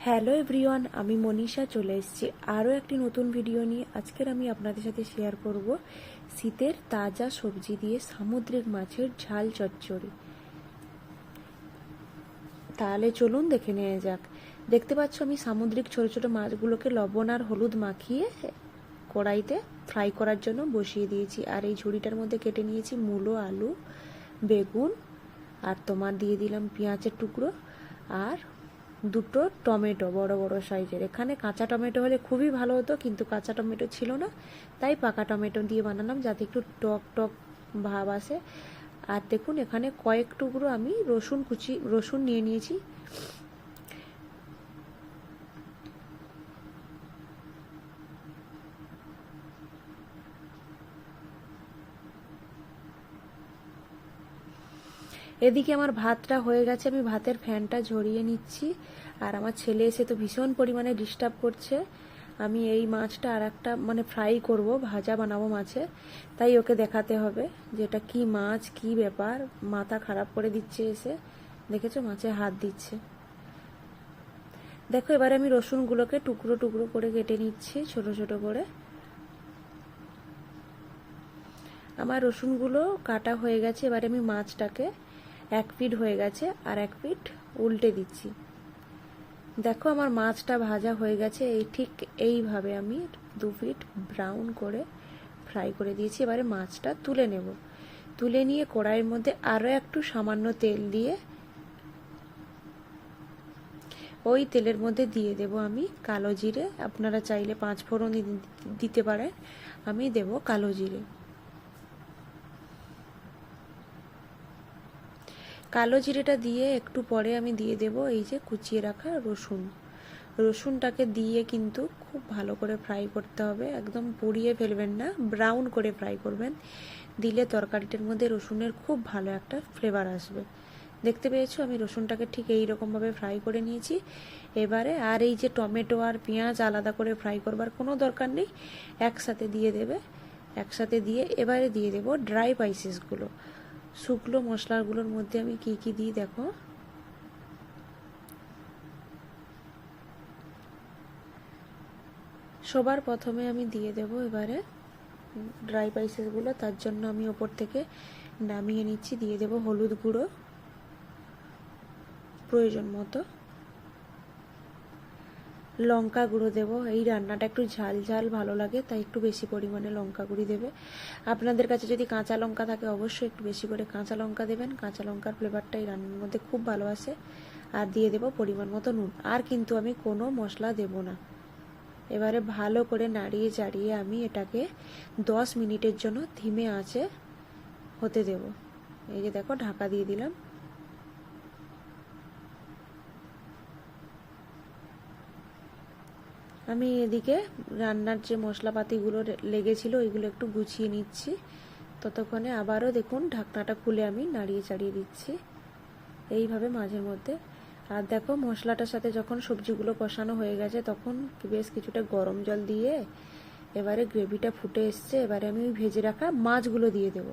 Hello everyone, আমি মনীষা চলে এসেছি আরও একটি নতুন ভিডিও নিয়ে। আজকের আমি আপনাদের সাথে শেয়ার করব শীতের তাজা সবজি দিয়ে সামুদ্রিক মাছের ঝাল চচ্চড়ি। তাহলে চলুন দেখে নেওয়া যাক। দেখতে পাচ্ছ আমি সামুদ্রিক ছোট ছোট মাছগুলোকে লবণ আর হলুদ মাখিয়ে কড়াইতে ফ্রাই করার জন্য বসিয়ে দিয়েছি। আর এই ঝুড়িটার মধ্যে কেটে নিয়েছি মূলো, আলু, বেগুন, আর তোমার দিয়ে দিলাম পেঁয়াজের টুকরো আর দুটো টমেটো বড় বড় সাইজের। এখানে কাঁচা টমেটো হলে খুবই ভালো হতো, কিন্তু কাঁচা টমেটো ছিল না, তাই পাকা টমেটো দিয়ে বানালাম যাতে একটু টক টক ভাব আসে। আর দেখুন এখানে কয়েক টুকরো আমি রসুন নিয়ে নিয়েছি। এদিকে আমার ভাতটা হয়ে গেছে, আমি ভাতের ফ্যানটা ঝরিয়ে নিচ্ছি। আর আমার ছেলে এসে তো ভীষণ পরিমাণে ডিস্টার্ব করছে। আমি এই মাছটা আর একটা ফ্রাই করব, ভাজা বানাবো মাছের, তাই ওকে দেখাতে হবে যে এটা কী মাছ, কী ব্যাপার। মাথা খারাপ করে দিচ্ছে এসে, দেখেছো মাছে হাত দিচ্ছে। দেখো এবারে আমি রসুনগুলোকে টুকরো টুকরো করে কেটে নিচ্ছি ছোট ছোট করে। আমার রসুনগুলো কাটা হয়ে গেছে। এবারে আমি মাছটাকে এক পিঠ হয়ে গেছে আর এক পিঠ উল্টে দিচ্ছি। দেখো আমার মাছটা ভাজা হয়ে গেছে। ঠিক এইভাবে আমি দু পিঠ ব্রাউন করে ফ্রাই করে দিয়েছি। এবারে মাছটা তুলে নেব। তুলে নিয়ে কড়াইয়ের মধ্যে আরও একটু সামান্য তেল দিয়ে ওই তেলের মধ্যে দিয়ে দেব আমি কালো জিরে। আপনারা চাইলে 5 ফোড়ন দিতে পারেন, আমি দেব কালো জিরে। কালো জিরেটা দিয়ে একটু পরে আমি দিয়ে দেব এই যে কুচিয়ে রাখা রসুন। রসুনটাকে দিয়ে কিন্তু খুব ভালো করে ফ্রাই করতে হবে, একদম পুড়িয়ে ফেলবেন না, ব্রাউন করে ফ্রাই করবেন। দিলে তরকারিটার মধ্যে রসুনের খুব ভালো একটা ফ্লেভার আসবে। দেখতে পেয়েছো আমি রসুনটাকে ঠিক এই রকমভাবে ফ্রাই করে নিয়েছি। এবারে আর এই যে টমেটো আর পেঁয়াজ আলাদা করে ফ্রাই করবার কোনো দরকার নেই, একসাথে দিয়ে দেবে। একসাথে দিয়ে এবারে দিয়ে দেব ড্রাই স্পাইসেসগুলো। শুকনো মশলাগুলোর মধ্যে আমি কি কি দিই দেখো। সবার প্রথমে আমি দিয়ে দেব এবারে ড্রাই স্পাইসেসগুলো। তার জন্য আমি ওপর থেকে নামিয়ে নিচ্ছি। দিয়ে দেব হলুদ গুঁড়ো প্রয়োজন মতো, লঙ্কা গুঁড়ো দেব। এই রান্নাটা একটু ঝাল ঝাল ভালো লাগে, তাই একটু বেশি পরিমাণে লঙ্কা গুঁড়ি দেবে। আপনাদের কাছে যদি কাঁচা লঙ্কা থাকে অবশ্যই একটু বেশি করে কাঁচা লঙ্কা দেবেন। কাঁচা লঙ্কার ফ্লেভারটা এই রান্নার মধ্যে খুব ভালো আসে। আর দিয়ে দেব পরিমাণ মতো নুন। আর কিন্তু আমি কোনো মশলা দেব না। এবারে ভালো করে নাড়িয়ে চাড়িয়ে আমি এটাকে 10 মিনিটের জন্য ধিমে আঁচে হতে দেব। এই যে দেখো ঢাকা দিয়ে দিলাম। আমি এদিকে রান্নার যে মশলাপাতিগুলো লেগেছিল ওইগুলো একটু গুছিয়ে নিচ্ছি। ততক্ষণে আবারও দেখুন ঢাকনাটা খুলে আমি নাড়িয়ে চাড়িয়ে দিচ্ছি এইভাবে মাঝের মধ্যে। আর দেখো মশলাটার সাথে যখন সবজিগুলো কষানো হয়ে গেছে তখন বেশ কিছুটা গরম জল দিয়ে এবারে গ্রেভিটা ফুটে এসছে। এবারে আমি ওই ভেজে রাখা মাছগুলো দিয়ে দেব।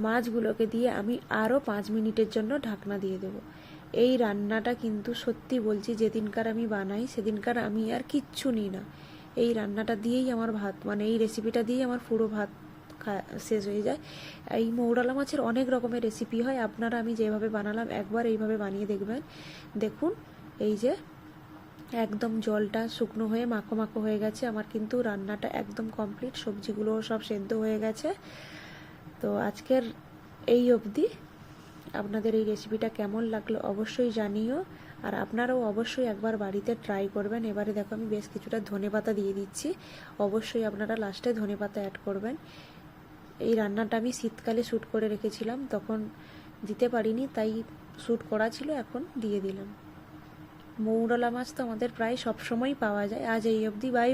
মাছগুলোকে দিয়ে আমি আরও 5 মিনিটের জন্য ঢাকনা দিয়ে দেব। এই রান্নাটা কিন্তু সত্যি বলছি যেদিনকার আমি বানাই সেদিনকার আমি আর কিচ্ছু নিই না। এই রান্নাটা দিয়েই আমার ভাত, এই রেসিপিটা দিয়েই আমার পুরো ভাত শেষ হয়ে যায়। এই মৌরলা মাছের অনেক রকমের রেসিপি হয়, আপনারা আমি যেভাবে বানালাম একবার এইভাবে বানিয়ে দেখবেন। দেখুন এই যে একদম জলটা শুকনো হয়ে মাখো মাখো হয়ে গেছে। আমার কিন্তু রান্নাটা একদম কমপ্লিট, সবজিগুলোও সব সেদ্ধ হয়ে গেছে। তো আজকের এই অবধি। আপনাদের এই রেসিপিটা কেমন লাগলো অবশ্যই জানিও। আর আপনারাও অবশ্যই একবার বাড়িতে ট্রাই করবেন। এবারে দেখো আমি বেশ কিছুটা ধনেপাতা দিয়ে দিচ্ছি। অবশ্যই আপনারা লাস্টে ধনেপাতা অ্যাড করবেন। এই রান্নাটা আমি শীতকালে শ্যুট করে রেখেছিলাম, তখন দিতে পারিনি, তাই শ্যুট করা ছিল, এখন দিয়ে দিলাম। মৌরলা মাছ তো আমাদের প্রায় সবসময়ই পাওয়া যায়। আজ এই অবধি, বাই।